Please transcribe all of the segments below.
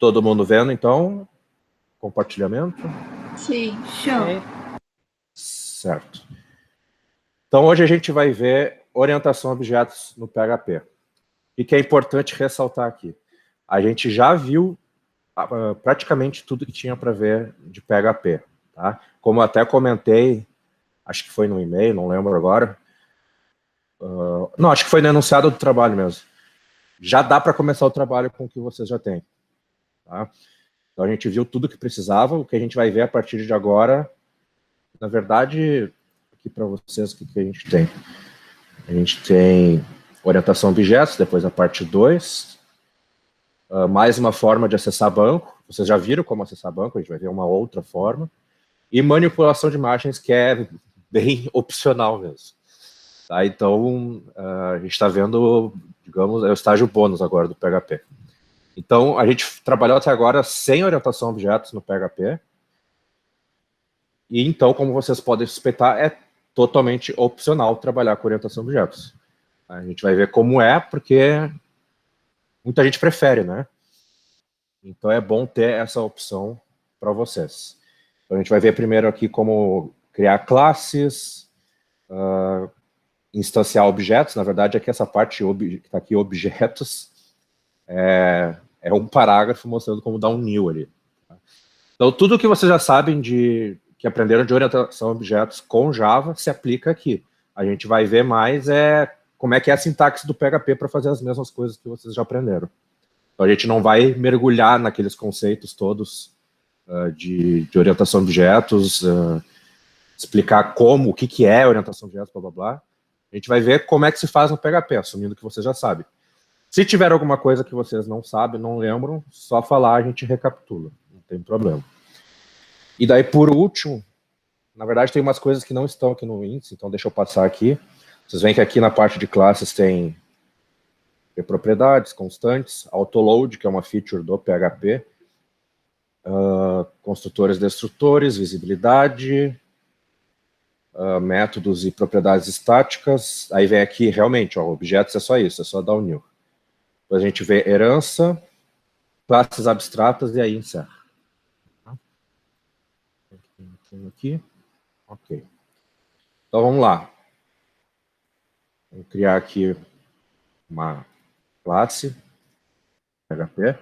Todo mundo vendo, então? Compartilhamento? Sim, show. Certo. Então, hoje a gente vai ver orientação a objetos no PHP. O que é importante ressaltar aqui? A gente já viu praticamente tudo que tinha para ver de PHP. Tá? Como eu até comentei, acho que foi no e-mail, não lembro agora. Não, acho que foi no enunciado do trabalho mesmo. Já dá para começar o trabalho com o que vocês já têm. Tá? Então, a gente viu tudo que precisava. O que a gente vai ver a partir de agora, na verdade, aqui para vocês, o que a gente tem? A gente tem orientação a objetos, depois a parte 2. Mais uma forma de acessar banco. Vocês já viram como acessar banco, a gente vai ver uma outra forma. E manipulação de imagens, que é bem opcional mesmo. Tá? Então, a gente está vendo, digamos, é o estágio bônus agora do PHP. Então, a gente trabalhou até agora sem orientação a objetos no PHP. E então, como vocês podem suspeitar, é totalmente opcional trabalhar com orientação a objetos. A gente vai ver como é, porque muita gente prefere, né? Então, é bom ter essa opção para vocês. Então, a gente vai ver primeiro aqui como criar classes, instanciar objetos. Na verdade, aqui essa parte que está aqui, objetos, é um parágrafo mostrando como dar um new ali. Tá? Então, tudo que vocês já sabem que aprenderam de orientação a objetos com Java se aplica aqui. A gente vai ver mais como é que é a sintaxe do PHP para fazer as mesmas coisas que vocês já aprenderam. Então, a gente não vai mergulhar naqueles conceitos todos de orientação a objetos, explicar o que é orientação a objetos, blá, blá, blá. A gente vai ver como é que se faz no PHP, assumindo que vocês já sabem. Se tiver alguma coisa que vocês não sabem, não lembram, só falar, a gente recapitula. Não tem problema. E daí, por último, na verdade, tem umas coisas que não estão aqui no índice, então deixa eu passar aqui. Vocês veem que aqui na parte de classes tem propriedades, constantes, autoload, que é uma feature do PHP, construtores e destrutores, visibilidade, métodos e propriedades estáticas. Aí vem aqui, realmente, ó, objetos é só isso, é só dar o new. Depois a gente vê herança, classes abstratas e aí encerra. Aqui. Ok. Então vamos lá. Vou criar aqui uma classe PHP.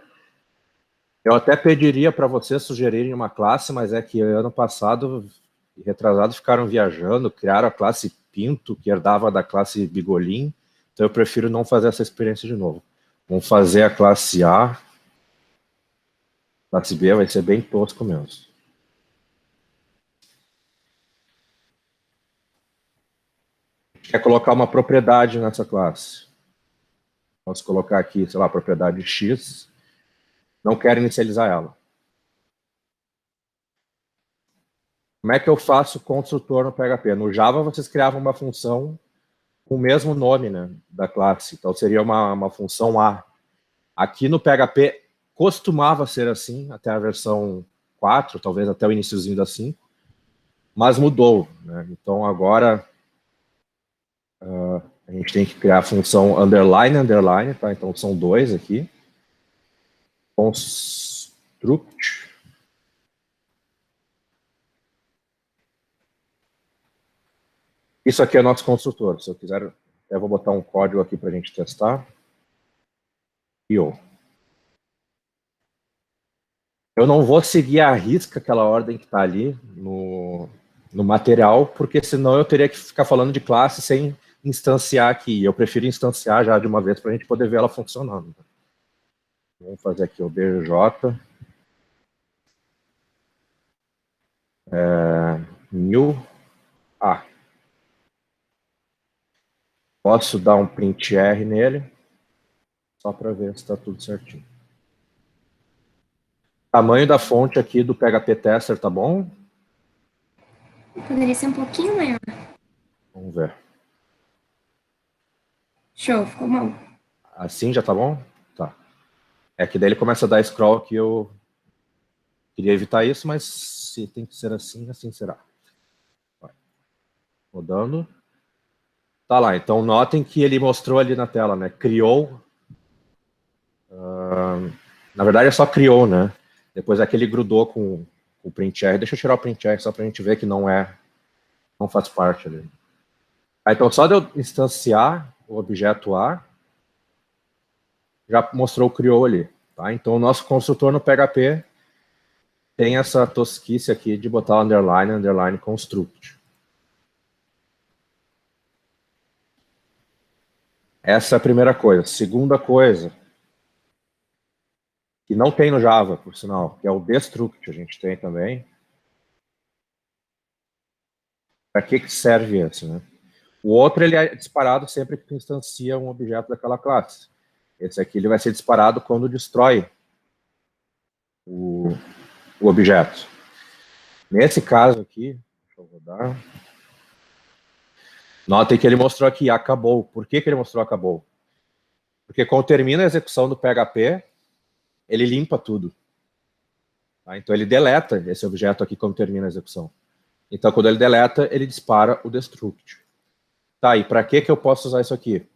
Eu até pediria para vocês sugerirem uma classe, mas é que ano passado e retrasado ficaram viajando, criaram a classe Pinto, que herdava da classe Bigolin, então eu prefiro não fazer essa experiência de novo. Vamos fazer a classe A, classe B vai ser bem tosco mesmo. Quer colocar uma propriedade nessa classe. Posso colocar aqui, sei lá, propriedade X, não quero inicializar ela. Como é que eu faço construtor no PHP? No Java, vocês criavam uma função com o mesmo nome, né, da classe. Então, seria uma função A. Aqui no PHP, costumava ser assim, até a versão 4, talvez até o iniciozinho da 5, mas mudou. Né? Então, agora, a gente tem que criar a função underline, underline, tá? Então, são dois aqui. Construct. Isso aqui é nosso construtor. Se eu quiser, eu vou botar um código aqui para a gente testar. Eu não vou seguir à risca aquela ordem que está ali no material, porque senão eu teria que ficar falando de classe sem instanciar aqui. Eu prefiro instanciar já de uma vez para a gente poder ver ela funcionando. Vamos fazer aqui o BJ. New A. Posso dar um print R nele, só para ver se está tudo certinho. Tamanho da fonte aqui do PHP Tester tá bom? Poderia ser um pouquinho maior. Vamos ver. Show, ficou bom. Assim já tá bom? Tá. É que daí ele começa a dar scroll que eu queria evitar isso, mas se tem que ser assim, assim será. Vai. Rodando. Tá lá, então notem que ele mostrou ali na tela, né? Criou Na verdade, só criou, né? Depois aquele grudou com o printr. Deixa eu tirar o printr só para a gente ver que não faz parte ali. Então, só de eu instanciar o objeto A, já mostrou o criou ali. Tá? Então, o nosso construtor no PHP tem essa tosquice aqui de botar underline construct. Essa é a primeira coisa. Segunda coisa, que não tem no Java, por sinal, que é o destruct, a gente tem também. Para que serve esse, né? O outro, ele é disparado sempre que tu instancia um objeto daquela classe. Esse aqui, ele vai ser disparado quando destrói o objeto. Nesse caso aqui, deixa eu rodar. Notem que ele mostrou aqui, acabou. Por que ele mostrou acabou? Porque quando termina a execução do PHP, ele limpa tudo. Tá? Então ele deleta esse objeto aqui quando termina a execução. Então quando ele deleta, ele dispara o destruct. Tá, e para que eu posso usar isso aqui?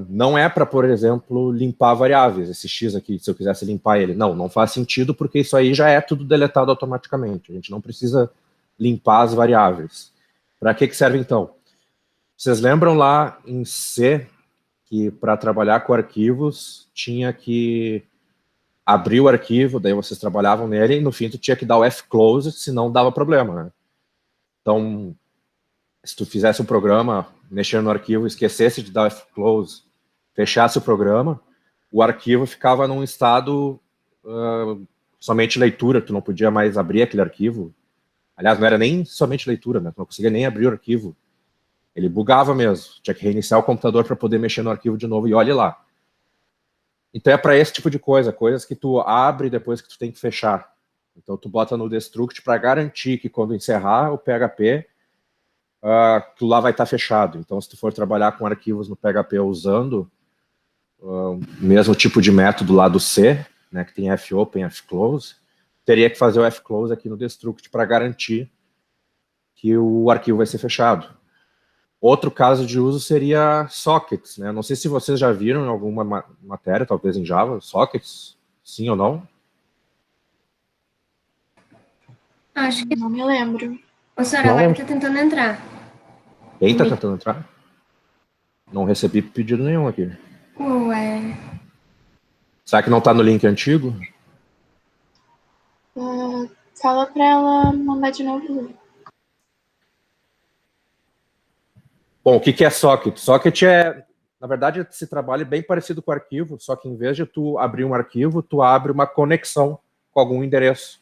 Não é para, por exemplo, limpar variáveis, esse X aqui, se eu quisesse limpar ele. Não faz sentido, porque isso aí já é tudo deletado automaticamente. A gente não precisa limpar as variáveis. Para que serve, então? Vocês lembram lá em C, que para trabalhar com arquivos, tinha que abrir o arquivo, daí vocês trabalhavam nele, e no fim tu tinha que dar o fclose, senão dava problema, né? Então, se tu fizesse um programa, mexer no arquivo, esquecesse de dar o fclose, fechasse o programa, o arquivo ficava num estado somente leitura, tu não podia mais abrir aquele arquivo. Aliás, não era nem somente leitura, né? Tu não conseguia nem abrir o arquivo. Ele bugava mesmo, tinha que reiniciar o computador para poder mexer no arquivo de novo, e olhe lá. Então é para esse tipo de coisa, coisas que tu abre depois que tu tem que fechar. Então tu bota no destruct para garantir que quando encerrar o PHP, aquilo lá vai estar fechado. Então, se tu for trabalhar com arquivos no PHP usando o mesmo tipo de método lá do C, né, que tem fopen, fclose, teria que fazer o fclose aqui no destruct para garantir que o arquivo vai ser fechado. Outro caso de uso seria sockets, né? Não sei se vocês já viram em alguma matéria, talvez em Java, sockets, sim ou não? Acho que Não me lembro. o Soraya está tentando entrar. Quem está tentando entrar? Não recebi pedido nenhum aqui. Ué. Será que não está no link antigo? Fala para ela mandar de novo. Bom, o que é socket? Socket é, na verdade, esse trabalho é bem parecido com o arquivo, só que em vez de tu abrir um arquivo, tu abre uma conexão com algum endereço.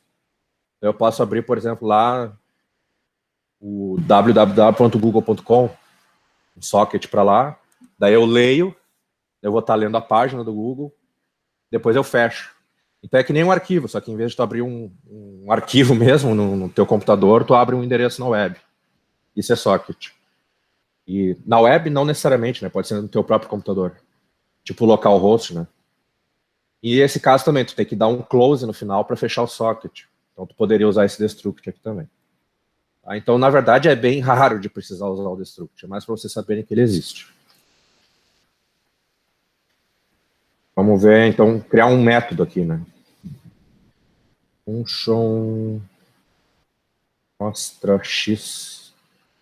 Eu posso abrir, por exemplo, lá o www.google.com, um socket para lá, daí eu leio, eu vou estar lendo a página do Google, depois eu fecho. Então é que nem um arquivo, só que em vez de tu abrir um arquivo mesmo no teu computador, tu abre um endereço na web. Isso é socket. E na web, não necessariamente, né? Pode ser no teu próprio computador. Tipo localhost, né? E esse caso também, tu tem que dar um close no final para fechar o socket. Então tu poderia usar esse destruct aqui também. Tá? Então, na verdade, é bem raro de precisar usar o destruct. É mais para vocês saberem que ele existe. Vamos ver, então, criar um método aqui, né? Function mostra x.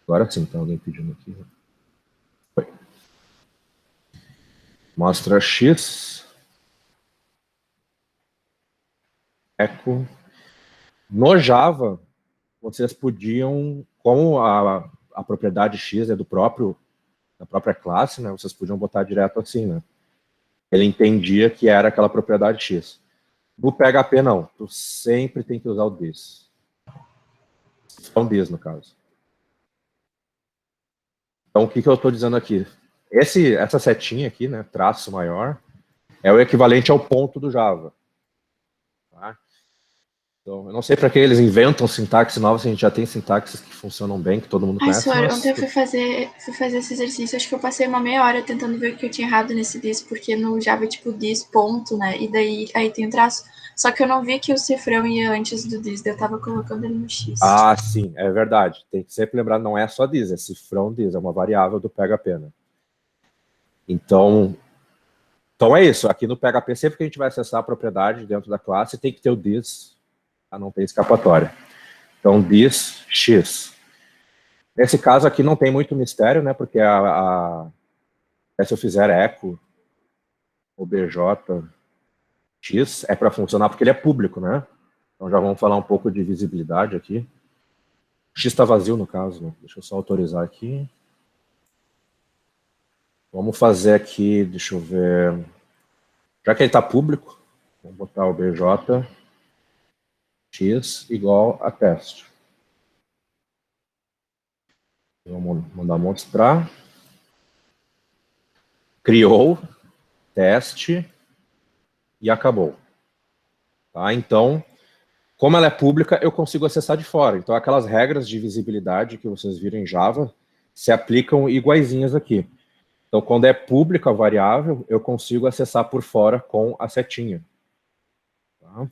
Agora sim, tá alguém pedindo aqui. Foi. Mostra x. Echo. No Java, vocês podiam, como a propriedade x é da própria classe, né? Vocês podiam botar direto assim, né? Ele entendia que era aquela propriedade x. No PHP, não. Tu sempre tem que usar o this. From this, no caso. Então, o que eu estou dizendo aqui? Essa setinha aqui, né, traço maior, é o equivalente ao ponto do Java. Tá? Então, eu não sei para que eles inventam sintaxe nova, se a gente já tem sintaxes que funcionam bem, que todo mundo conhece. Senhor, ontem eu fui fazer esse exercício, acho que eu passei uma meia hora tentando ver o que eu tinha errado nesse this, porque no Java é tipo this, ponto, né? E daí aí tem o traço. Só que eu não vi que o cifrão ia antes do this, eu tava colocando ele no X. Ah, sim, é verdade. Tem que sempre lembrar, não é só this, é cifrão this, é uma variável do PHP, né? Então, Então é isso, aqui no PHP, sempre que a gente vai acessar a propriedade dentro da classe, tem que ter o this, tá? Não tem escapatória. Então, this x. Nesse caso aqui não tem muito mistério, né? Porque se eu fizer echo obj x, é para funcionar porque ele é público, né? Então já vamos falar um pouco de visibilidade aqui. X está vazio no caso, né? Deixa eu só autorizar aqui. Vamos fazer aqui, deixa eu ver. Já que ele está público, vamos botar o obj x igual a teste. Vamos mandar mostrar. Criou, teste e acabou. Tá? Então, como ela é pública, eu consigo acessar de fora. Então, aquelas regras de visibilidade que vocês viram em Java se aplicam iguaizinhas aqui. Então, quando é pública a variável, eu consigo acessar por fora com a setinha. Tá?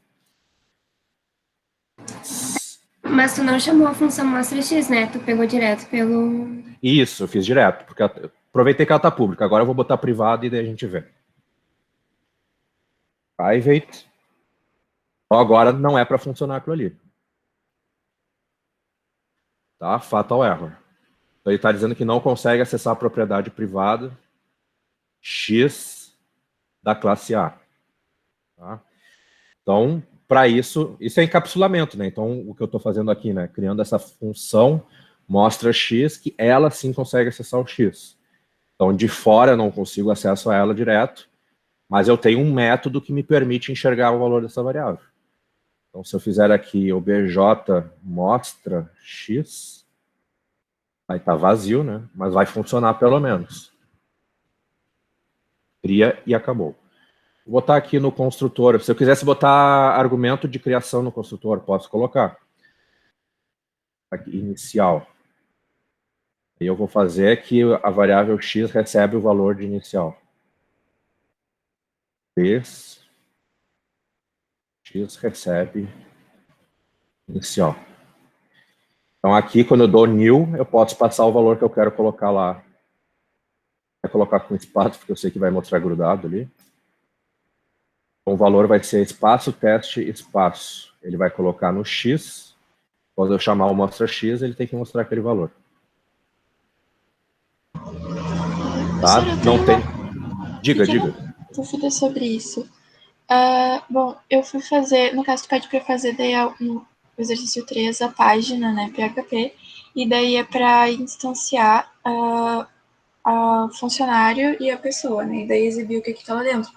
Mas tu não chamou a função mostra_x, né? Tu pegou direto pelo... Isso, eu fiz direto, porque aproveitei que ela está pública. Agora eu vou botar privado e daí a gente vê. Private. Então, agora não é para funcionar aquilo ali. Tá? Fatal error. Então, ele está dizendo que não consegue acessar a propriedade privada X da classe A. Tá? Então, para isso é encapsulamento, né? Então, o que eu estou fazendo aqui, né? Criando essa função mostra X, que ela sim consegue acessar o X. Então, de fora eu não consigo acesso a ela direto, mas eu tenho um método que me permite enxergar o valor dessa variável. Então, se eu fizer aqui obj mostra X, vai estar vazio, né? Mas vai funcionar pelo menos. Cria e acabou. Vou botar aqui no construtor. Se eu quisesse botar argumento de criação no construtor, posso colocar. Aqui, inicial. E eu vou fazer que a variável x recebe o valor de inicial. X recebe inicial. Então aqui, quando eu dou new, eu posso passar o valor que eu quero colocar lá. Vou colocar com espaço, porque eu sei que vai mostrar grudado ali. Então, o valor vai ser espaço, teste, espaço. Ele vai colocar no x. Quando eu chamar o mostra x, ele tem que mostrar aquele valor. Tá? Não tem... Diga. Dúvida sobre isso. Bom, eu fui fazer, no caso, tu pede para fazer daí no exercício 3 a página, né, PHP, e daí é para instanciar a funcionário e a pessoa, né, e daí exibir o que tá lá dentro.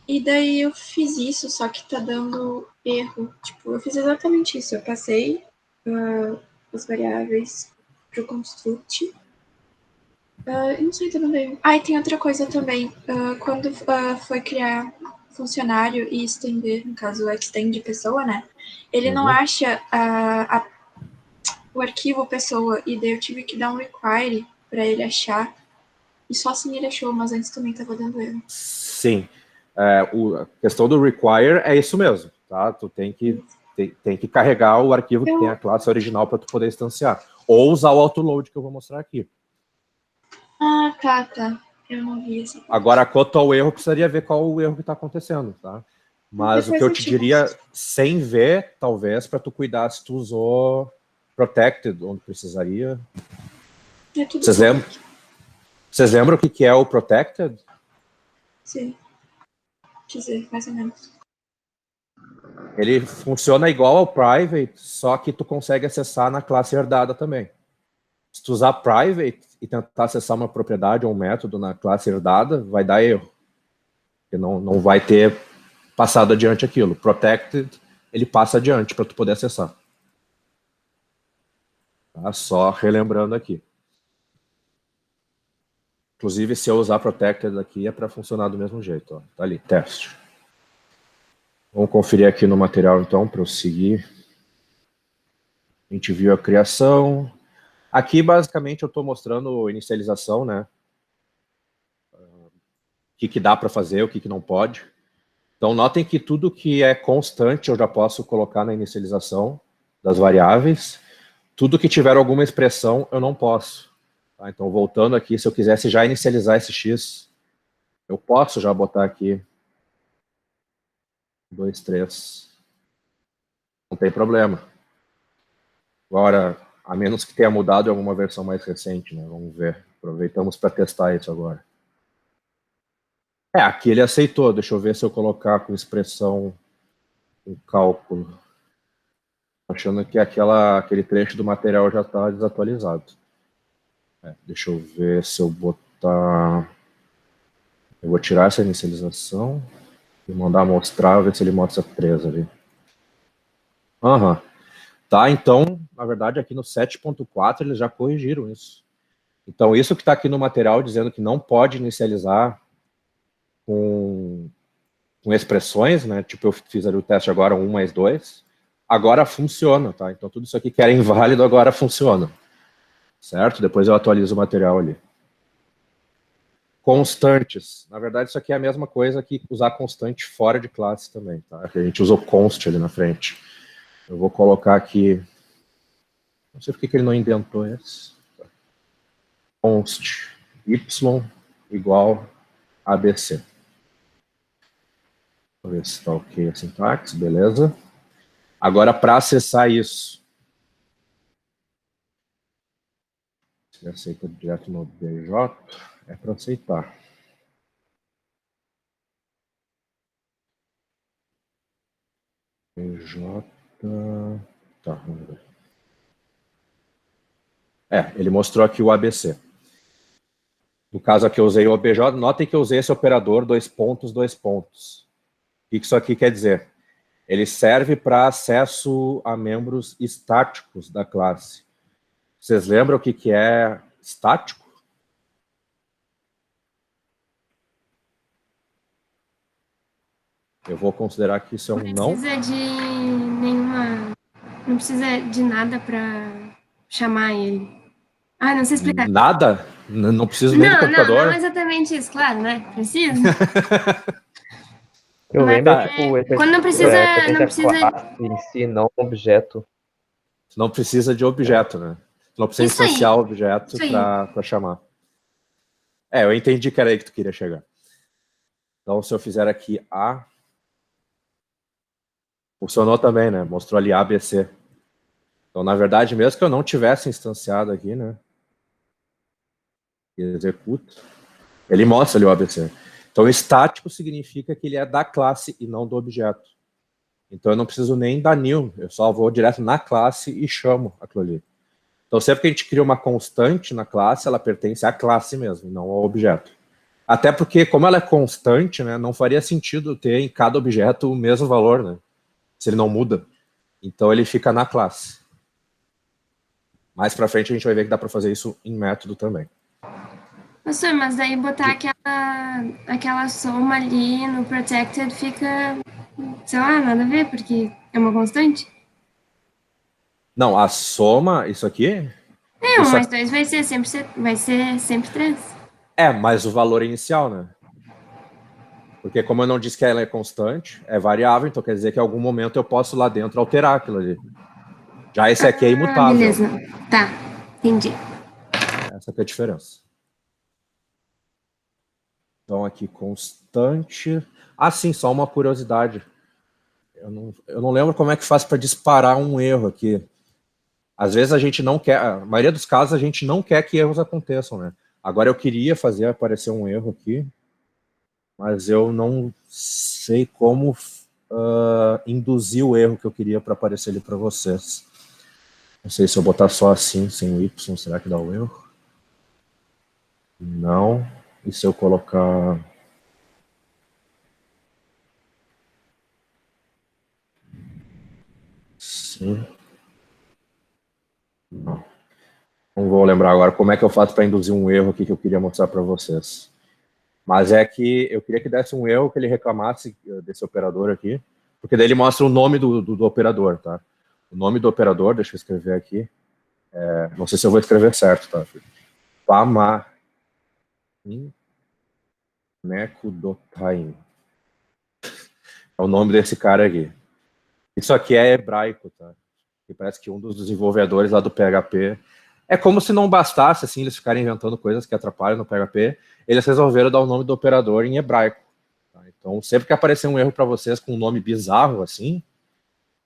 E daí eu fiz isso, só que tá dando erro. Tipo, eu fiz exatamente isso. Eu passei as variáveis pro construct. Não sei, tá dando erro. E tem outra coisa também. Quando foi criar funcionário e estender, no caso, o extend pessoa, né? Ele não acha o arquivo pessoa, e daí eu tive que dar um require para ele achar. E só assim ele achou, mas antes também tava dando erro. Sim. A questão do require é isso mesmo, tá? Tu tem que carregar o arquivo que tem a classe original para tu poder instanciar. Ou usar o autoload que eu vou mostrar aqui. Tá. Eu não vi essa parte. Agora, quanto ao erro, precisaria ver qual o erro que está acontecendo, tá? Mas o que eu te diria, sem ver, talvez, para tu cuidar se tu usou protected, onde precisaria. Vocês lembram o que é o protected? Sim. Quer dizer, mais ou menos. Ele funciona igual ao private, só que tu consegue acessar na classe herdada também. Se tu usar private e tentar acessar uma propriedade ou um método na classe herdada, vai dar erro. Porque não vai ter passado adiante aquilo. Protected, ele passa adiante para tu poder acessar. Tá? Só relembrando aqui. Inclusive, se eu usar protected aqui, é para funcionar do mesmo jeito. Ó. Tá ali, teste. Vamos conferir aqui no material, então, para eu seguir. A gente viu a criação. Aqui, basicamente, eu estou mostrando inicialização, né? O que dá para fazer, o que não pode. Então, notem que tudo que é constante eu já posso colocar na inicialização das variáveis. Tudo que tiver alguma expressão, eu não posso. Tá? Então, voltando aqui, se eu quisesse já inicializar esse x, Eu posso já botar aqui 2, 3. Não tem problema. Agora, a menos que tenha mudado em alguma versão mais recente, né? Vamos ver. Aproveitamos para testar isso agora. Aqui ele aceitou. Deixa eu ver se eu colocar com expressão um cálculo. Achando que aquele trecho do material já está desatualizado. Deixa eu ver se eu botar... Eu vou tirar essa inicialização e mandar mostrar, ver se ele mostra 3 ali. Aham. Tá, então, na verdade, aqui no 7.4 eles já corrigiram isso. Então, isso que está aqui no material dizendo que não pode inicializar com expressões, né? Tipo, eu fiz ali o teste agora, 1 mais 2. Agora funciona, tá? Então, tudo isso aqui que era inválido agora funciona. Certo? Depois eu atualizo o material ali. Constantes. Na verdade, isso aqui é a mesma coisa que usar constante fora de classe também, tá? A gente usou const ali na frente. Eu vou colocar aqui... Não sei por que ele não indentou esse. Const y igual ABC. Vou ver se está ok a sintaxe, beleza. Agora, para acessar isso, se aceita direto no BJ, é para aceitar. BJ... Tá, vamos ver. Ele mostrou aqui o ABC. No caso aqui eu usei o OBJ, notem que eu usei esse operador 2 pontos, 2 pontos. O que isso aqui quer dizer? Ele serve para acesso a membros estáticos da classe. Vocês lembram o que é estático? Eu vou considerar que isso é um não. Não precisa de nenhuma... Não precisa de nada para chamar ele. Ah, não sei explicar. Nada? Não precisa nem do computador? Não exatamente isso, claro, né? Precisa. Eu Mas lembro, tipo, quando não precisa... não precisa... classe em si, não objeto. Não precisa de objeto, né? Não precisa Isso aí. instanciar o objeto para chamar. Eu entendi que era aí que tu queria chegar. Então, se eu fizer aqui A... Funcionou também, né? Mostrou ali A, B, C. Então, na verdade, mesmo que eu não tivesse instanciado aqui, né? Executo. Ele mostra ali o ABC. Então, estático significa que ele é da classe e não do objeto. Então, eu não preciso nem dar new. Eu só vou direto na classe e chamo aquilo ali. Então, sempre que a gente cria uma constante na classe, ela pertence à classe mesmo, não ao objeto. Até porque, como ela é constante, né, não faria sentido ter em cada objeto o mesmo valor, né? Se ele não muda. Então, ele fica na classe. Mais pra frente, a gente vai ver que dá para fazer isso em método também. Professor, mas daí botar aquela soma ali no protected fica, sei lá, nada a ver, porque é uma constante. Não, a soma, isso aqui... 1 mais 2 vai ser sempre 3. Mas o valor inicial, né? Porque como eu não disse que ela é constante, é variável, então quer dizer que em algum momento eu posso lá dentro alterar aquilo ali. Já esse aqui é imutável. Beleza, tá, entendi. Essa que é a diferença. Então aqui, constante... sim, só uma curiosidade. Eu não lembro como é que faz para disparar um erro aqui. Às vezes a gente não quer... A maioria dos casos a gente não quer que erros aconteçam, né? Agora eu queria fazer aparecer um erro aqui, mas eu não sei como induzir o erro que eu queria para aparecer ali para vocês. Não sei se eu botar só assim, sem o Y, será que dá o erro? Não. E se eu colocar... Sim. Não. Não vou lembrar agora como é que eu faço para induzir um erro aqui que eu queria mostrar para vocês. Mas é que eu queria que desse um erro que ele reclamasse desse operador aqui, porque daí ele mostra o nome do operador, tá? O nome do operador, deixa eu escrever aqui. Não sei se eu vou escrever certo, tá? Pama Nekudotain. É o nome desse cara aqui. Isso aqui é hebraico, tá? E parece que um dos desenvolvedores lá do PHP É como se não bastasse, assim, eles ficarem inventando coisas que atrapalham no PHP, eles resolveram dar o nome do operador em hebraico. Tá? Então, sempre que aparecer um erro para vocês com um nome bizarro, assim,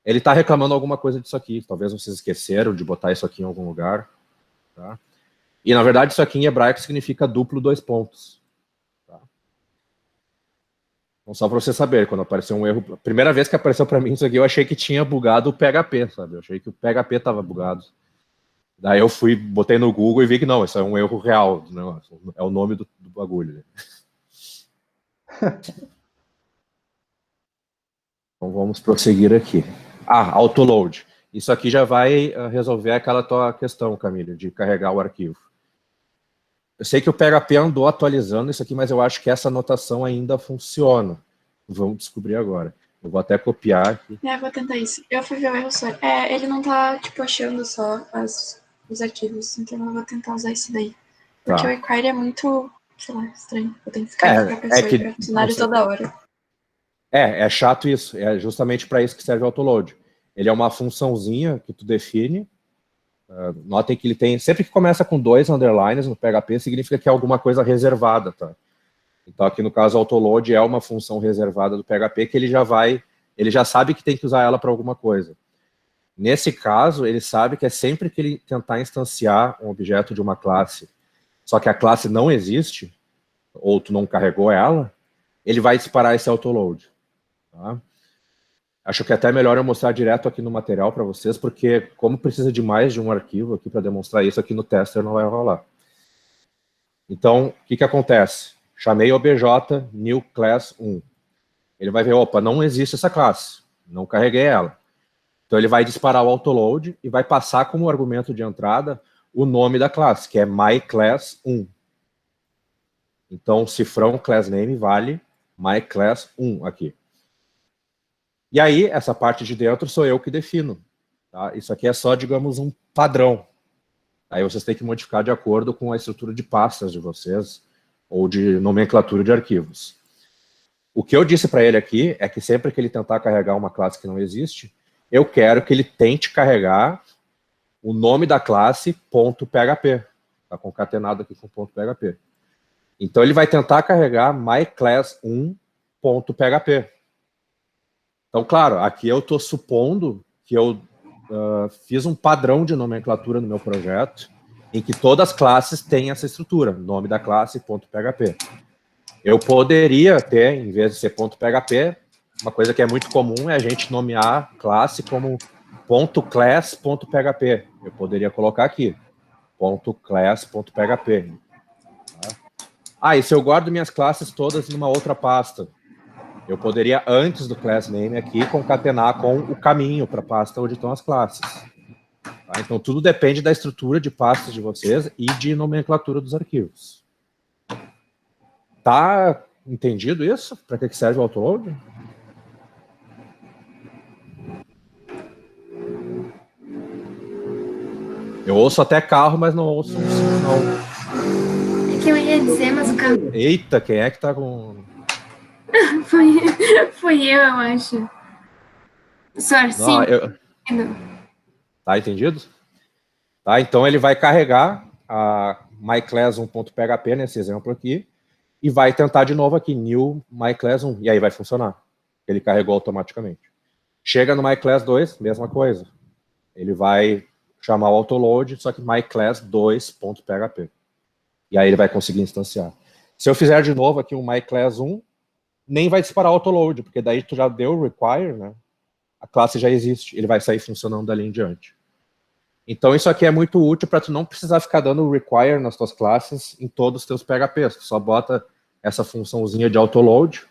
ele está reclamando alguma coisa disso aqui. Talvez vocês esqueceram de botar isso aqui em algum lugar. Tá? E, na verdade, isso aqui em hebraico significa duplo 2 pontos. Tá? Então, só para você saber, quando apareceu um erro... A primeira vez que apareceu para mim isso aqui, eu achei que tinha bugado o PHP, sabe? Eu achei que o PHP estava bugado. Daí eu fui, botei no Google e vi que não, isso é um erro real. Não, é o nome do bagulho. Né? Então, vamos prosseguir aqui. Autoload. Isso aqui já vai resolver aquela tua questão, Camille, de carregar o arquivo. Eu sei que o PHP andou atualizando isso aqui, mas eu acho que essa anotação ainda funciona. Vamos descobrir agora. Eu vou até copiar aqui. Vou tentar isso. Eu fui ver o erro só. Ele não tá, tipo, achando só os arquivos, então eu vou tentar usar esse daí. Porque o require é muito, sei lá, estranho. Eu tenho que ficar aqui pra pessoa e pra funcionário toda hora. É chato isso. É justamente para isso que serve o autoload. Ele é uma funçãozinha que tu define. Notem que ele tem, sempre que começa com 2 underlines no PHP, significa que é alguma coisa reservada, tá? Então aqui no caso, autoload é uma função reservada do PHP que ele já sabe que tem que usar ela para alguma coisa. Nesse caso, ele sabe que é sempre que ele tentar instanciar um objeto de uma classe, só que a classe não existe, ou tu não carregou ela, ele vai disparar esse autoload. Tá? Acho que é até melhor eu mostrar direto aqui no material para vocês, porque como precisa de mais de um arquivo aqui para demonstrar isso, aqui no tester não vai rolar. Então, o que acontece? Chamei o obj new class 1. Ele vai ver, opa, não existe essa classe, não carreguei ela. Então ele vai disparar o autoload e vai passar como argumento de entrada o nome da classe, que é myClass1. Então, cifrão class name vale myClass1 aqui. E aí, essa parte de dentro sou eu que defino. Tá? Isso aqui é só, digamos, um padrão. Aí vocês têm que modificar de acordo com a estrutura de pastas de vocês, ou de nomenclatura de arquivos. O que eu disse para ele aqui é que sempre que ele tentar carregar uma classe que não existe, eu quero que ele tente carregar o nome da classe .php. Está concatenado aqui com .php. Então ele vai tentar carregar myClass1.php. Então, claro, aqui eu estou supondo que eu fiz um padrão de nomenclatura no meu projeto, em que todas as classes têm essa estrutura, nome da classe, .php. Eu poderia ter, em vez de ser .php, uma coisa que é muito comum é a gente nomear classe como .class.php. Eu poderia colocar aqui, .class.php. Tá? E se eu guardo minhas classes todas numa outra pasta? Eu poderia, antes do class name aqui, concatenar com o caminho para a pasta onde estão as classes. Tá? Então, tudo depende da estrutura de pastas de vocês e de nomenclatura dos arquivos. Tá entendido isso? Para que serve o autoload? Eu ouço até carro, mas não ouço um som, não. É que eu ia dizer, mas o carro... Eita, quem é que tá com... Foi eu acho. Sorry, sim. Tá entendido? Tá, então ele vai carregar a myClass1.php nesse exemplo aqui e vai tentar de novo aqui, new myClass1, e aí vai funcionar. Ele carregou automaticamente. Chega no myClass2, mesma coisa. Ele vai chamar o autoload, só que myClass2.php. E aí ele vai conseguir instanciar. Se eu fizer de novo aqui um myClass1, nem vai disparar autoload, porque daí tu já deu o require, né? A classe já existe, ele vai sair funcionando dali em diante. Então isso aqui é muito útil para tu não precisar ficar dando require nas tuas classes em todos os teus PHPs. Tu só bota essa funçãozinha de autoload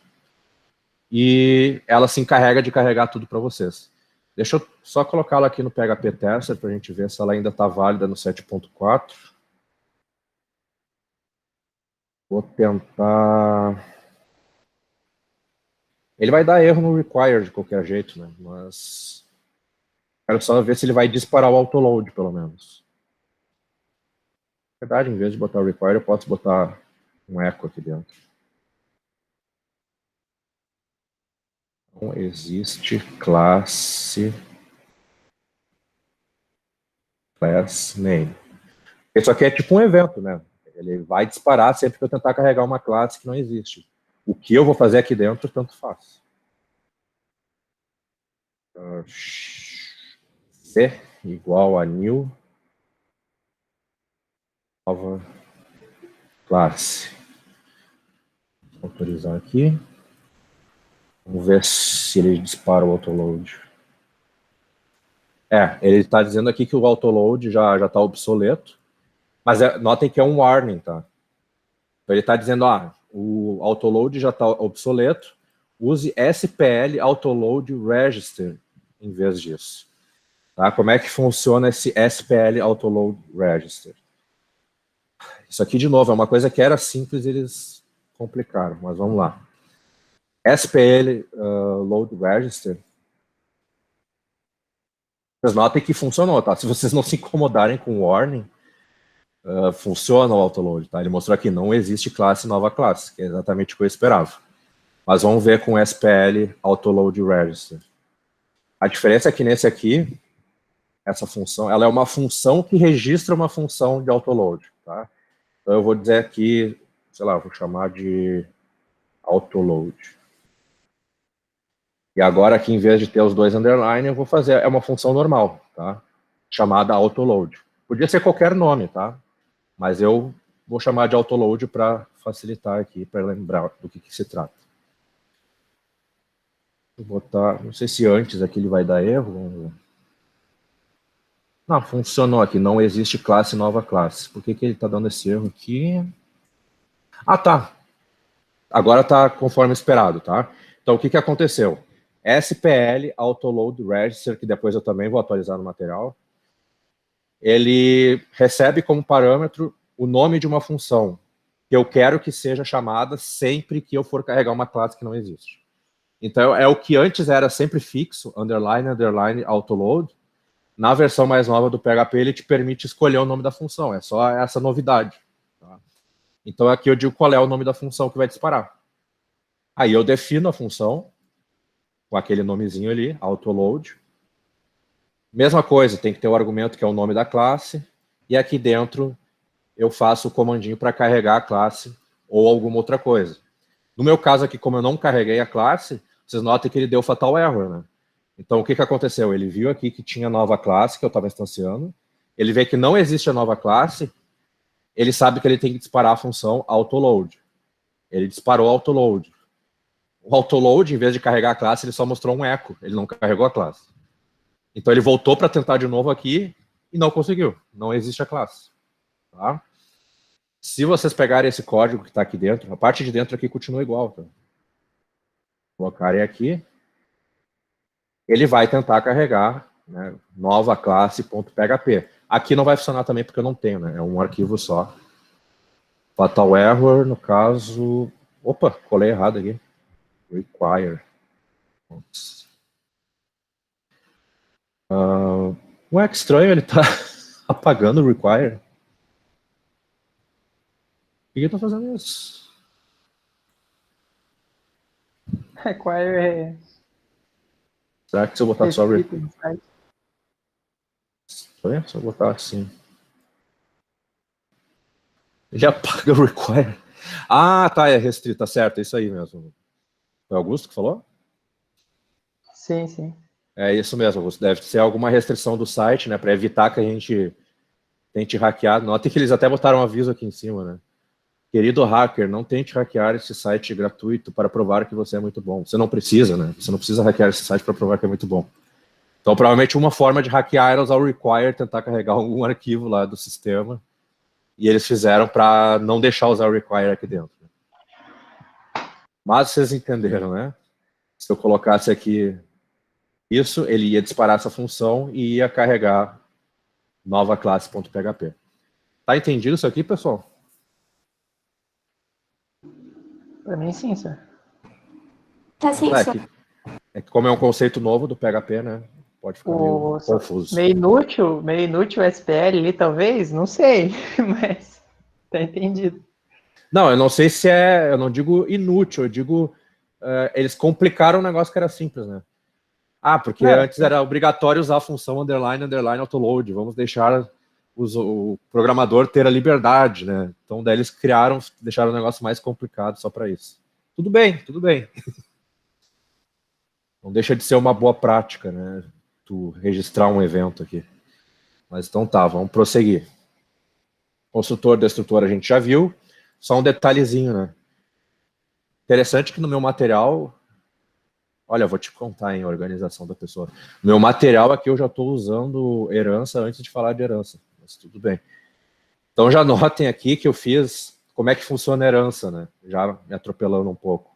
e ela se encarrega de carregar tudo para vocês. Deixa eu só colocá-la aqui no PHP Tester para a gente ver se ela ainda está válida no 7.4. Vou tentar... Ele vai dar erro no require de qualquer jeito, né? Mas quero só ver se ele vai disparar o autoload, pelo menos. Na verdade, em vez de botar o require, eu posso botar um echo aqui dentro. Então, existe class name. Isso aqui é tipo um evento, né? Ele vai disparar sempre que eu tentar carregar uma classe que não existe. O que eu vou fazer aqui dentro, tanto faz. C igual a new nova classe. Vou autorizar aqui. Vamos ver se ele dispara o autoload. Ele está dizendo aqui que o autoload já está obsoleto, mas notem que é um warning, tá? Então ele está dizendo, o autoload já está obsoleto, use SPL autoload register em vez disso. Tá? Como é que funciona esse SPL autoload register? Isso aqui, de novo, é uma coisa que era simples e eles complicaram, mas vamos lá. SPL load register. Vocês notem que funcionou, tá? Se vocês não se incomodarem com o warning, funciona o autoload, tá? Ele mostrou aqui, não existe classe nova classe, que é exatamente o que eu esperava. Mas vamos ver com SPL autoload register. A diferença é que nesse aqui, essa função, ela é uma função que registra uma função de autoload, tá? Então eu vou dizer aqui, sei lá, eu vou chamar de autoload. E agora aqui, em vez de ter os dois underline, eu vou fazer, é uma função normal, tá? Chamada autoload. Podia ser qualquer nome, tá? Mas eu vou chamar de autoload para facilitar aqui, para lembrar do que se trata. Vou botar, não sei se antes aqui ele vai dar erro. Vamos ver. Não, funcionou aqui, não existe classe nova classe. Por que ele está dando esse erro aqui? Tá. Agora está conforme esperado, tá? Então o que aconteceu? SPL autoload register, que depois eu também vou atualizar no material, ele recebe como parâmetro o nome de uma função que eu quero que seja chamada sempre que eu for carregar uma classe que não existe. Então é o que antes era sempre fixo, underline, underline, autoload. Na versão mais nova do PHP, ele te permite escolher o nome da função, é só essa novidade. Tá? Então aqui eu digo qual é o nome da função que vai disparar. Aí eu defino a função, com aquele nomezinho ali, autoload. Mesma coisa, tem que ter o argumento que é o nome da classe, e aqui dentro eu faço o comandinho para carregar a classe ou alguma outra coisa. No meu caso aqui, como eu não carreguei a classe, vocês notem que ele deu fatal error, né? Então o que aconteceu? Ele viu aqui que tinha nova classe que eu estava instanciando, ele vê que não existe a nova classe, ele sabe que ele tem que disparar a função autoload. Ele disparou autoload. O autoload, em vez de carregar a classe, ele só mostrou um eco, ele não carregou a classe. Então ele voltou para tentar de novo aqui e não conseguiu, não existe a classe. Tá? Se vocês pegarem esse código que está aqui dentro, a parte de dentro aqui continua igual. Tá? Colocarem aqui, ele vai tentar carregar, né, nova classe.php. Aqui não vai funcionar também porque eu não tenho, né? É um arquivo só. Fatal error, no caso... Opa, colei errado aqui. Require. Não é que estranho, ele está apagando o require. Por que eu estou fazendo isso? Require. Será que se eu botar só require? Se eu botar assim. Ele apaga o require. Tá, é restrito, tá certo, é isso aí mesmo. Foi o Augusto que falou? Sim, sim. É isso mesmo, Augusto. Deve ser alguma restrição do site, né, para evitar que a gente tente hackear. Notem que eles até botaram um aviso aqui em cima, né? Querido hacker, não tente hackear esse site gratuito para provar que você é muito bom. Você não precisa, né? Você não precisa hackear esse site para provar que é muito bom. Então, provavelmente, uma forma de hackear era usar o require, tentar carregar algum arquivo lá do sistema. E eles fizeram para não deixar usar o require aqui dentro. Mas vocês entenderam, né? Se eu colocasse aqui isso, ele ia disparar essa função e ia carregar nova classe.php. Tá entendido isso aqui, pessoal? Para mim, sim, senhor. Tá sim, só. É que como é um conceito novo do PHP, né? Pode ficar meio confuso. Meio inútil o SPL ali, talvez? Não sei, mas tá entendido. Não, eu não sei se é... Eu não digo inútil, eu digo... eles complicaram um negócio que era simples, né? Porque antes era obrigatório usar a função underline, underline, autoload. Vamos deixar o programador ter a liberdade, né? Então, daí eles deixaram o negócio mais complicado só para isso. Tudo bem, tudo bem. Não deixa de ser uma boa prática, né? Tu registrar um evento aqui. Mas então tá, vamos prosseguir. Construtor, destrutor a gente já viu. Só um detalhezinho, né? Interessante que no meu material... Olha, eu vou te contar, em organização da pessoa. No meu material aqui eu já estou usando herança antes de falar de herança. Mas tudo bem. Então já notem aqui que eu fiz como é que funciona a herança, né? Já me atropelando um pouco.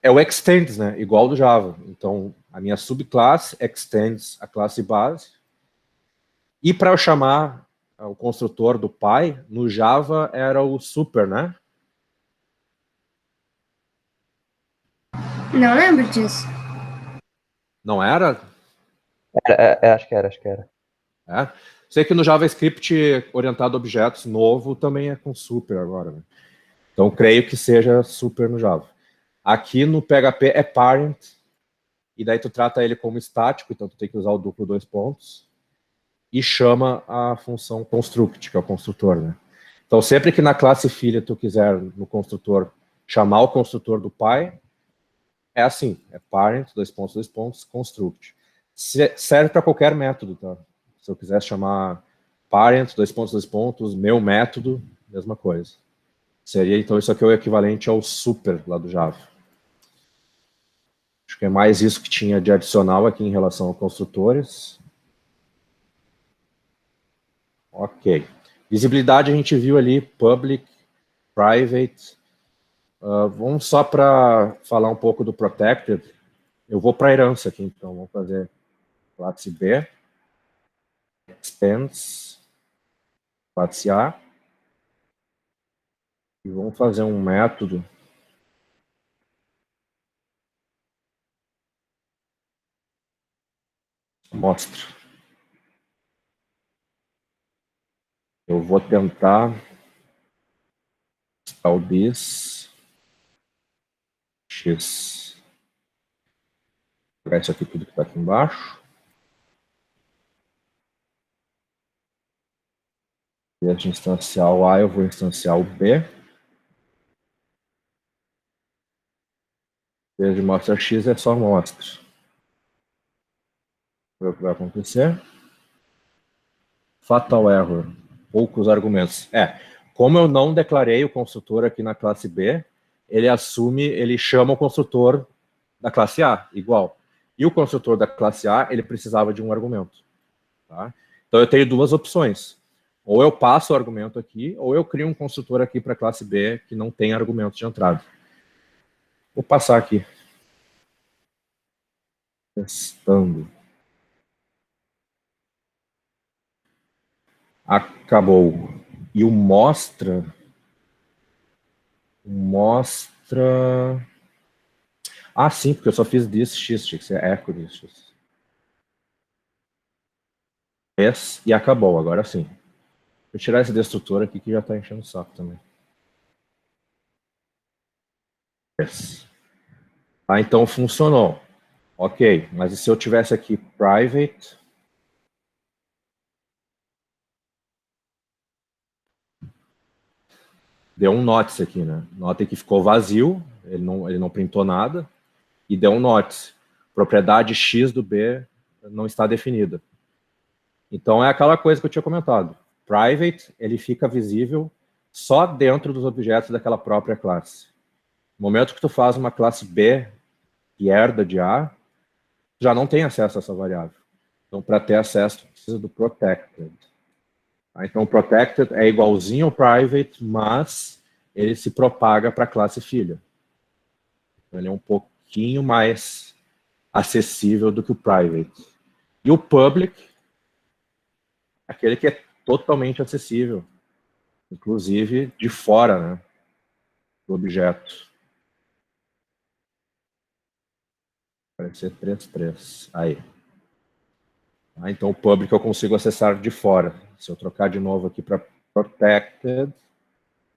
É o extends, né? Igual do Java. Então, a minha subclasse extends a classe base. E para eu chamar o construtor do pai, no Java era o super, né? Não lembro disso. Não era? Acho que era. É. Sei que no JavaScript orientado a objetos novo também é com super agora, né? Então, creio que seja super no Java. Aqui no PHP é parent, e daí tu trata ele como estático, então tu tem que usar o duplo dois pontos, e chama a função construct, que é o construtor, né? Então, sempre que na classe filha tu quiser, no construtor, chamar o construtor do pai, é assim, é parent, dois pontos, construct. Serve para qualquer método, tá? Se eu quiser chamar parent, dois pontos, meu método, mesma coisa. Seria, então, isso aqui é o equivalente ao super lá do Java. Acho que é mais isso que tinha de adicional aqui em relação a construtores. Ok. Visibilidade a gente viu ali, public, private. Vamos só para falar um pouco do protected. Eu vou para a herança aqui, então. Vamos fazer classe B, extends, classe A. E vamos fazer um método mostra. Eu vou tentar install this x. Vou pegar isso aqui tudo que está aqui embaixo. Em vez de instanciar o A, eu vou instanciar o B. Em vez de mostra x, é só mostra. Ver o que vai acontecer. Fatal error. Poucos argumentos. Como eu não declarei o construtor aqui na classe B, ele chama o construtor da classe A, igual. E o construtor da classe A, ele precisava de um argumento. Tá? Então eu tenho duas opções. Ou eu passo o argumento aqui, ou eu crio um construtor aqui para a classe B que não tem argumento de entrada. Vou passar aqui. Testando. Acabou. E o mostra... Ah, sim, porque eu só fiz this x, tinha que ser echo this x. E acabou, agora sim. Vou tirar esse destrutor aqui que já está enchendo o saco também. Ah, então funcionou. Ok, mas e se eu tivesse aqui private... Deu um notice aqui, né? Notem que ficou vazio, ele não printou nada, e deu um notice. Propriedade X do B não está definida. Então é aquela coisa que eu tinha comentado. Private, ele fica visível só dentro dos objetos daquela própria classe. No momento que tu faz uma classe B que herda de A, já não tem acesso a essa variável. Então, para ter acesso, precisa do protected. Então, o protected é igualzinho ao private, mas ele se propaga para a classe filha. Então, ele é um pouquinho mais acessível do que o private. E o public, aquele que é totalmente acessível, inclusive de fora, né, do objeto. Vai ser 3.3. Aí. Então, o public eu consigo acessar de fora. Se eu trocar de novo aqui para protected,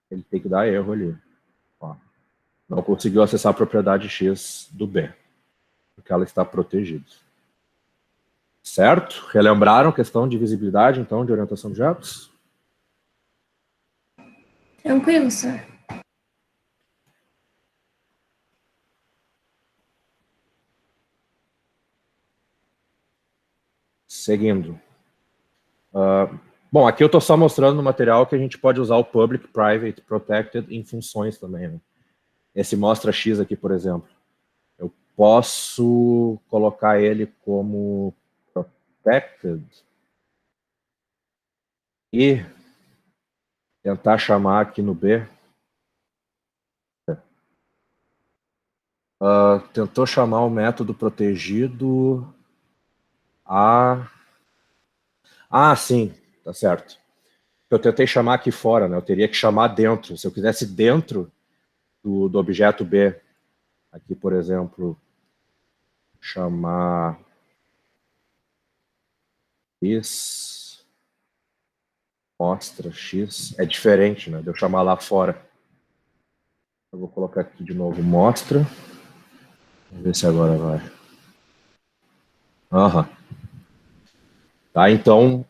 ele tem que dar erro ali. Ó. Não conseguiu acessar a propriedade X do B, porque ela está protegida. Certo? Relembraram a questão de visibilidade, então, de orientação de objetos? Tranquilo, senhor. Seguindo. Bom, aqui eu estou só mostrando no material que a gente pode usar o public, private, protected em funções também, né? Esse mostra X aqui, por exemplo. Eu posso colocar ele como protected e tentar chamar aqui no B. Tentou chamar o método protegido a... Ah, sim, tá certo. Eu tentei chamar aqui fora, né? Eu teria que chamar dentro. Se eu quisesse dentro do objeto B, aqui, por exemplo, chamar X, mostra X, é diferente, né? De eu chamar lá fora. Eu vou colocar aqui de novo mostra. Vamos ver se agora vai. Aham. Tá, então,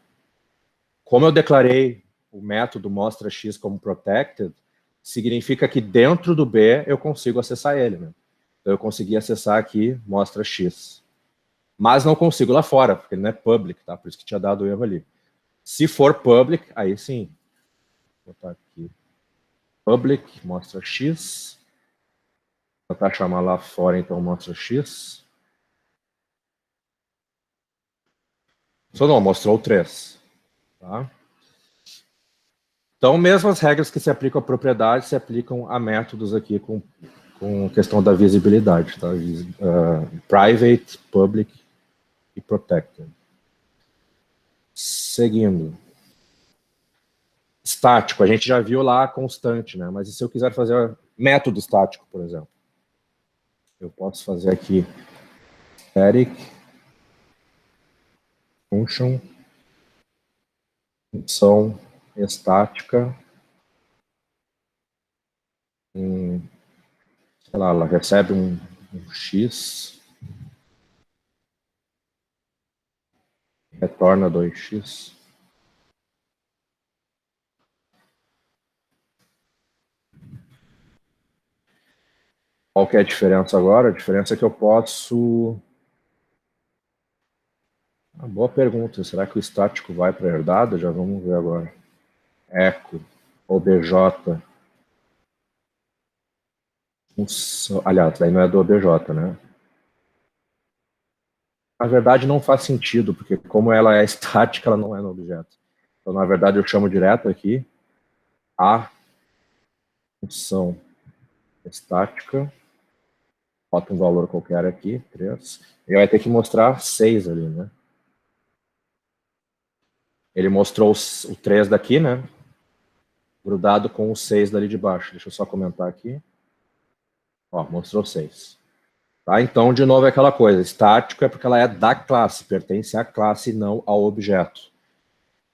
como eu declarei o método mostra X como protected, significa que dentro do B eu consigo acessar ele, né? Então eu consegui acessar aqui mostra X. Mas não consigo lá fora, porque ele não é public, tá? Por isso que tinha dado o erro ali. Se for public, aí sim. Vou botar aqui public, mostra X. Vou tentar chamar lá fora, então, mostra X. Só não, mostrou 3. Tá? Então, mesmo as regras que se aplicam a propriedades se aplicam a métodos aqui com questão da visibilidade. Tá? Private, public e protected. Seguindo. Estático, a gente já viu lá constante, né? Mas e se eu quiser fazer método estático, por exemplo? Eu posso fazer aqui static function, função estática, sei lá, ela recebe um x, retorna 2x. Qual que é a diferença agora? A diferença é que eu posso... Uma boa pergunta. Será que o estático vai para a herdada? Já vamos ver agora. Echo, obj. Aliás, daí não é do obj, né? Na verdade, não faz sentido, porque como ela é estática, ela não é no objeto. Então, na verdade, eu chamo direto aqui a função estática, bota um valor qualquer aqui, 3, e vai ter que mostrar 6 ali, né? Ele mostrou o 3 daqui, né? Grudado com o 6 dali de baixo. Deixa eu só comentar aqui. Ó, mostrou 6. Tá? Então, de novo, é aquela coisa. Estático é porque ela é da classe, pertence à classe e não ao objeto.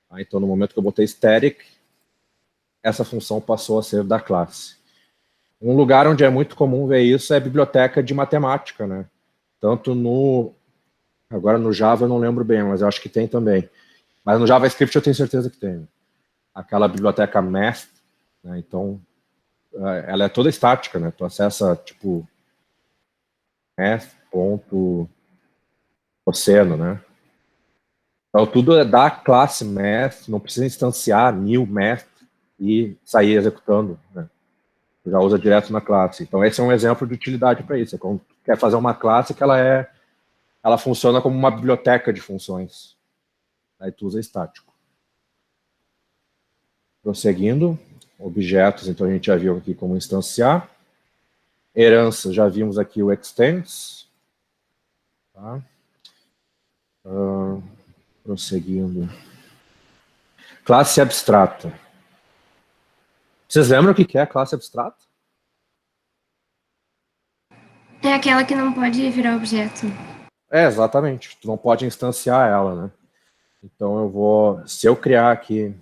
Tá? Então, no momento que eu botei static, essa função passou a ser da classe. Um lugar onde é muito comum ver isso é a biblioteca de matemática, né? Tanto no... Agora no Java eu não lembro bem, mas eu acho que tem também. Mas no JavaScript eu tenho certeza que tem. Aquela biblioteca math, né? Então, ela é toda estática, né? Tu acessa, tipo, math.oceano, né? Então, tudo é da classe math, não precisa instanciar new math e sair executando, né? Tu já usa direto na classe. Então, esse é um exemplo de utilidade para isso. É quando tu quer fazer uma classe que ela funciona como uma biblioteca de funções. Aí tu usa estático. Prosseguindo, objetos, então a gente já viu aqui como instanciar. Herança, já vimos aqui o extends. Tá? Prosseguindo. Classe abstrata. Vocês lembram o que é a classe abstrata? É aquela que não pode virar objeto. É, exatamente. Tu não pode instanciar ela, né? Então eu vou... Se eu criar aqui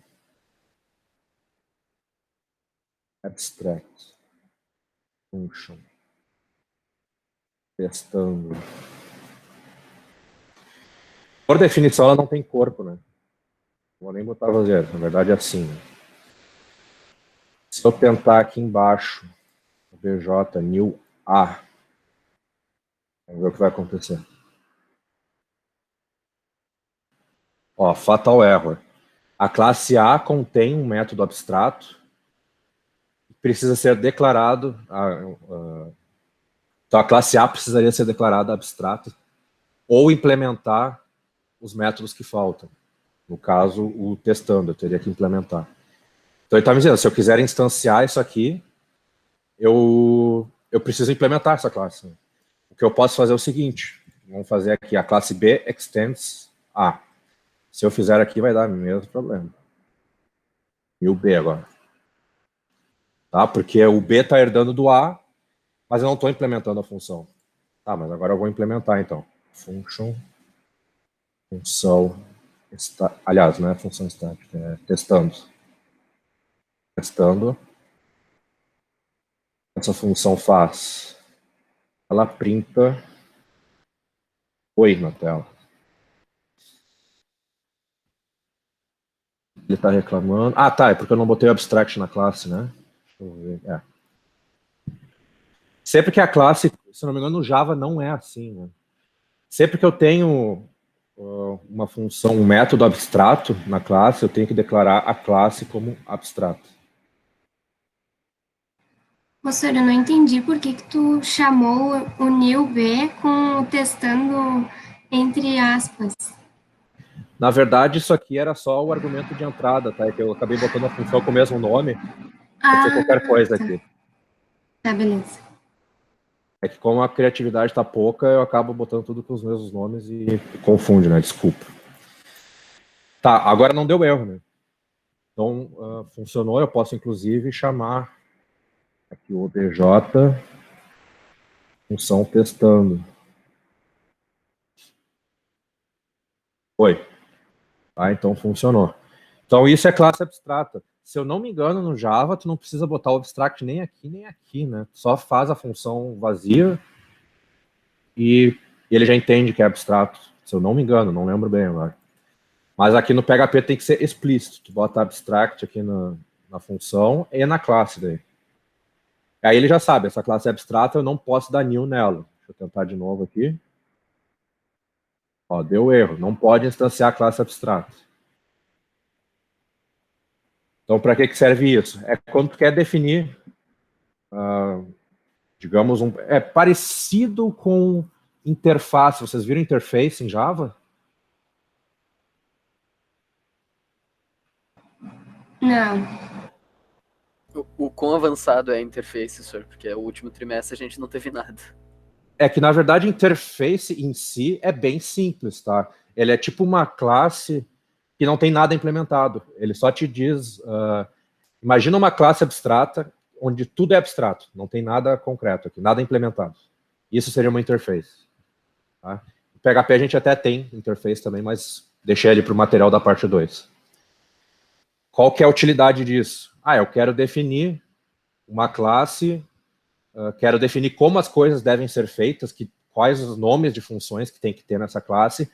abstract function testando Por definição, ela não tem corpo, né? Não vou nem botar zero. Na verdade, é assim. Né? Se eu tentar aqui embaixo, o BJ new A, vamos ver o que vai acontecer. Ó, fatal error. A classe A contém um método abstrato que precisa ser declarado. Então, a classe A precisaria ser declarada abstrata ou implementar os métodos que faltam. No caso, o testando, eu teria que implementar. Então, ele está me dizendo, se eu quiser instanciar isso aqui, eu preciso implementar essa classe. O que eu posso fazer é o seguinte, vamos fazer aqui, a classe B extends A. Se eu fizer aqui, vai dar o mesmo problema. E o B agora. Tá? Porque o B está herdando do A, mas eu não estou implementando a função. Tá, mas agora eu vou implementar, então. Function, aliás, não é função estática, é testando. Testando. Essa função faz, ela printa oi na tela. Ele está reclamando. Ah, tá, é porque eu não botei o abstract na classe, né? Deixa eu ver. É. Sempre que a classe, se não me engano, no Java não é assim, né? Sempre que eu tenho uma função, um método abstrato na classe, eu tenho que declarar a classe como abstrato. Professor, eu não entendi por que tu chamou o new B com o testando entre aspas. Na verdade, isso aqui era só o argumento de entrada, tá? É que eu acabei botando a função com o mesmo nome, pode ser qualquer coisa aqui. Tá, beleza. É que como a criatividade está pouca, eu acabo botando tudo com os mesmos nomes e confunde, né? Desculpa. Tá, agora não deu erro, né? Então, funcionou, eu posso inclusive chamar aqui o obj função testando. Oi. Tá, então funcionou. Então isso é classe abstrata. Se eu não me engano, no Java, tu não precisa botar o abstract nem aqui, né? Só faz a função vazia e ele já entende que é abstrato. Se eu não me engano, não lembro bem agora. Mas aqui no PHP tem que ser explícito. Tu bota abstract aqui na função e na classe daí. Aí ele já sabe, essa classe é abstrata, eu não posso dar new nela. Deixa eu tentar de novo aqui. Ó, deu erro. Não pode instanciar a classe abstrata. Então, para que serve isso? É quando tu quer definir, digamos, é parecido com interface. Vocês viram interface em Java? Não. O quão avançado é a interface, senhor? Porque o último trimestre a gente não teve nada. É que, na verdade, a interface em si é bem simples, tá? Ele é tipo uma classe que não tem nada implementado. Ele só te diz... imagina uma classe abstrata onde tudo é abstrato, não tem nada concreto aqui, nada implementado. Isso seria uma interface. Tá? No PHP a gente até tem interface também, mas deixei ele para o material da parte 2. Qual que é a utilidade disso? Eu quero definir uma classe, quero definir como as coisas devem ser feitas, quais os nomes de funções que tem que ter nessa classe,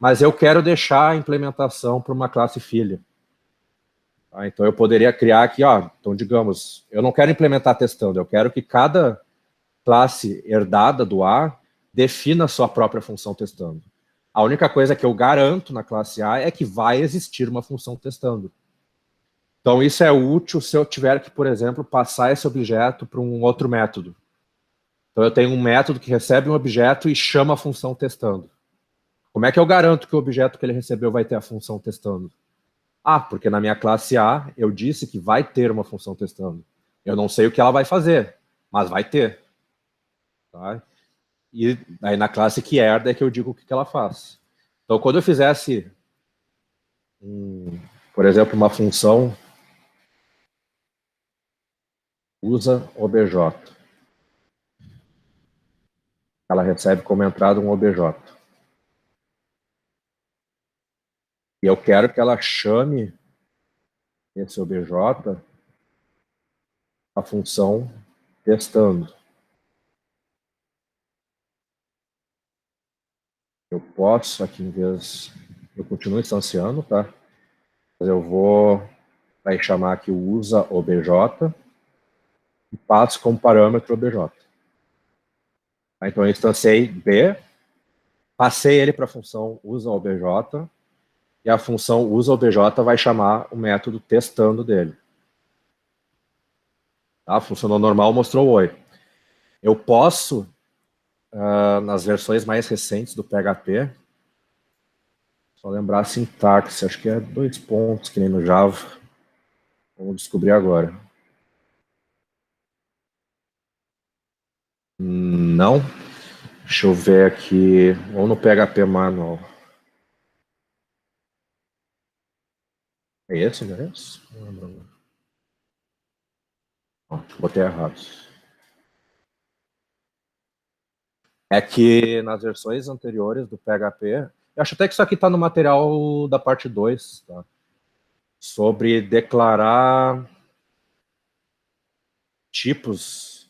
mas eu quero deixar a implementação para uma classe filha. Tá? Então eu poderia criar aqui, então digamos, eu não quero implementar testando, eu quero que cada classe herdada do A defina a sua própria função testando. A única coisa que eu garanto na classe A é que vai existir uma função testando. Então isso é útil se eu tiver que, por exemplo, passar esse objeto para um outro método. Então eu tenho um método que recebe um objeto e chama a função testando. Como é que eu garanto que o objeto que ele recebeu vai ter a função testando? Porque na minha classe A eu disse que vai ter uma função testando. Eu não sei o que ela vai fazer, mas vai ter. Tá? E aí na classe que herda é que eu digo o que ela faz. Então quando eu fizesse, por exemplo, uma função usa obj, ela recebe como entrada um obj. E eu quero que ela chame esse obj a função testando. eu posso, aqui em vez, eu continuo instanciando, tá? Mas eu vou chamar aqui o usa obj e passo como parâmetro obj. Então eu instanciei B, passei ele para a função usa obj, e a função usa obj vai chamar o método testando dele. Tá? Funcionou normal, mostrou oi. Eu posso, nas versões mais recentes do PHP, só lembrar a sintaxe, acho que é 2 pontos, que nem no Java. Vamos descobrir agora. Não. Deixa eu ver aqui, ou no PHP manual. É esse o endereço? Não lembro. Botei errado. É que nas versões anteriores do PHP, eu acho até que isso aqui está no material da parte 2, tá? Sobre declarar tipos.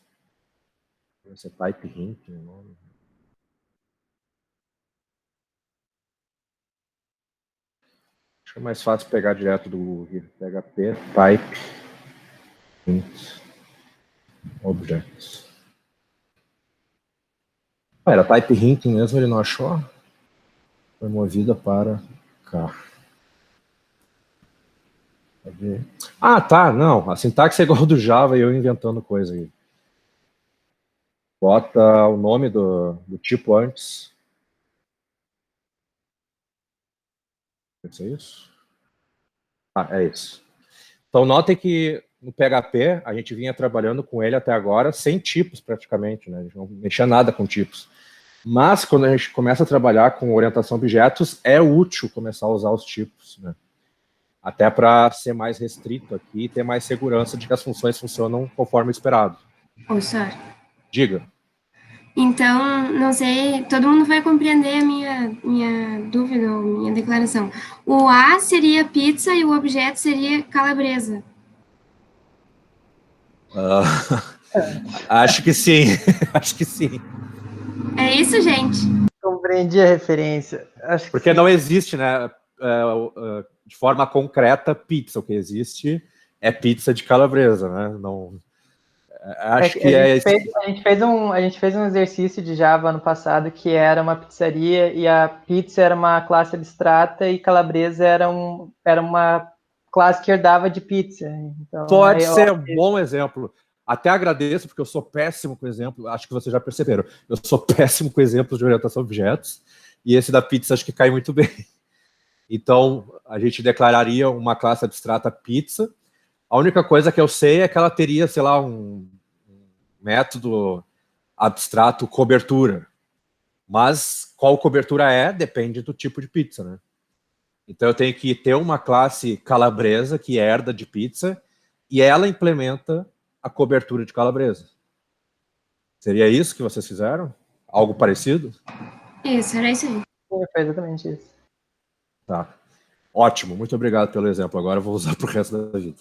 Esse é type hint, o nome. Acho que é mais fácil pegar direto do PHP, type hint objects. Era type hint mesmo, ele não achou? Foi movida para cá. Ah, tá, não. A sintaxe é igual ao do Java e eu inventando coisa aí. Bota o nome do tipo antes. É isso? Ah, é isso. Então, notem que no PHP, a gente vinha trabalhando com ele até agora sem tipos, praticamente, né? A gente não mexia nada com tipos. Mas, quando a gente começa a trabalhar com orientação a objetos, é útil começar a usar os tipos, né? Até para ser mais restrito aqui e ter mais segurança de que as funções funcionam conforme esperado. Ô, Sor. Diga. Então, não sei, todo mundo vai compreender a minha dúvida ou minha declaração. O A seria pizza e o objeto seria calabresa. Acho que sim. Acho que sim. É isso, gente? Compreendi a referência. Acho que Porque sim. não existe, né, de forma concreta, pizza. O que existe é pizza de calabresa, né? Não, acho que a gente fez um exercício de Java ano passado que era uma pizzaria e a pizza era uma classe abstrata e calabresa era uma classe que herdava de pizza. Então, pode ser um bom exemplo. Até agradeço, porque eu sou péssimo com exemplo. Acho que vocês já perceberam. Eu sou péssimo com exemplos de orientação a objetos. E esse da pizza acho que cai muito bem. Então, a gente declararia uma classe abstrata pizza. A única coisa que eu sei é que ela teria, sei lá, um método abstrato cobertura. Mas qual cobertura é, depende do tipo de pizza, né? Então eu tenho que ter uma classe calabresa que herda de pizza e ela implementa a cobertura de calabresa. Seria isso que vocês fizeram? Algo parecido? Isso, era isso aí. foi exatamente isso. Tá. Ótimo, muito obrigado pelo exemplo. Agora eu vou usar para o resto da vida.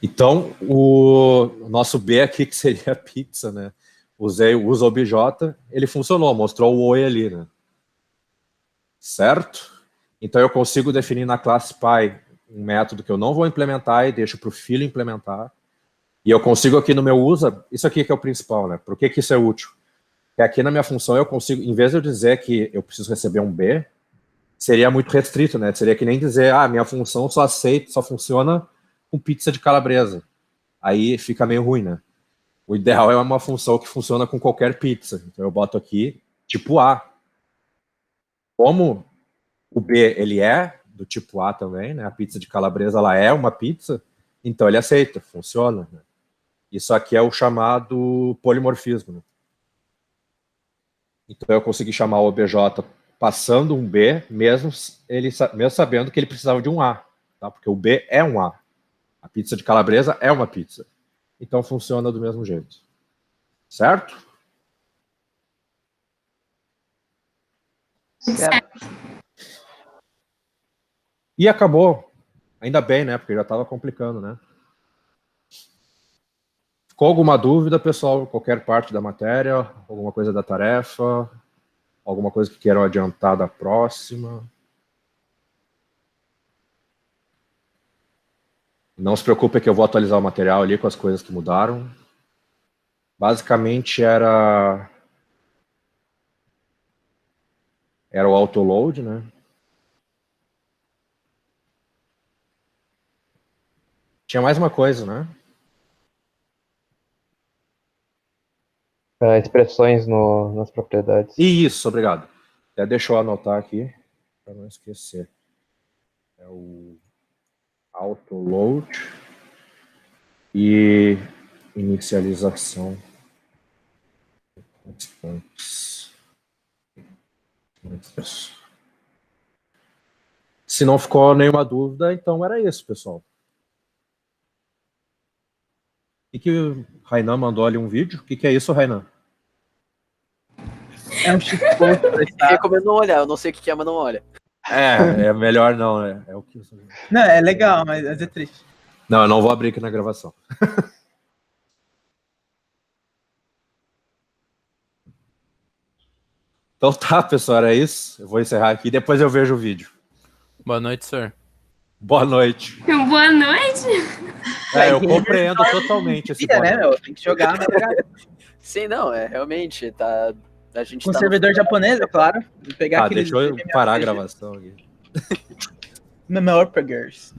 Então, o nosso B aqui, que seria a pizza, né? Usei o usa obj, ele funcionou, mostrou o oi ali, né? Certo? Então eu consigo definir na classe Py um método que eu não vou implementar e deixo para o filho implementar. E eu consigo aqui no meu usa, isso aqui que é o principal, né? Por que isso é útil? Porque aqui na minha função eu consigo, em vez de eu dizer que eu preciso receber um B, seria muito restrito, né? Seria que nem dizer, minha função só aceita, só funciona com pizza de calabresa. Aí fica meio ruim, né? O ideal é uma função que funciona com qualquer pizza. Então eu boto aqui tipo A. Como o B, ele é do tipo A também, né? A pizza de calabresa, ela é uma pizza, então ele aceita, funciona, né? Isso aqui é o chamado polimorfismo, né? Então eu consegui chamar o obj passando um B, mesmo sabendo que ele precisava de um A, tá? Porque o B é um A. A pizza de calabresa é uma pizza. Então funciona do mesmo jeito. Certo? Certo. E acabou. Ainda bem, né? Porque já estava complicando, né? Ficou alguma dúvida, pessoal? Qualquer parte da matéria? Alguma coisa da tarefa? Alguma coisa que queiram adiantar da próxima? Não se preocupe que eu vou atualizar o material ali com as coisas que mudaram. Basicamente era o autoload, né? Tinha mais uma coisa, né? Expressões nas propriedades. Isso, obrigado. Até deixa eu anotar aqui, para não esquecer. É o autoload e inicialização. Se não ficou nenhuma dúvida, então era isso, pessoal. E que o Rainan mandou ali um vídeo. O que é isso, Rainan? É um shitpost. Recomendo não olhar, eu não sei o que é, mas não olha. É melhor não, né? É o que... Não, é legal, mas é triste. Não, eu não vou abrir aqui na gravação. Então tá, pessoal, era isso. Eu vou encerrar aqui, depois eu vejo o vídeo. Boa noite, senhor. Boa noite. Boa noite. Eu compreendo totalmente esse Né, boa meu? noite. Tem que jogar na Sim, não, realmente, tá... A gente com tá servidor japonês, é claro. Vou pegar aqueles Deixa eu parar a gravação aqui. MMORPGers.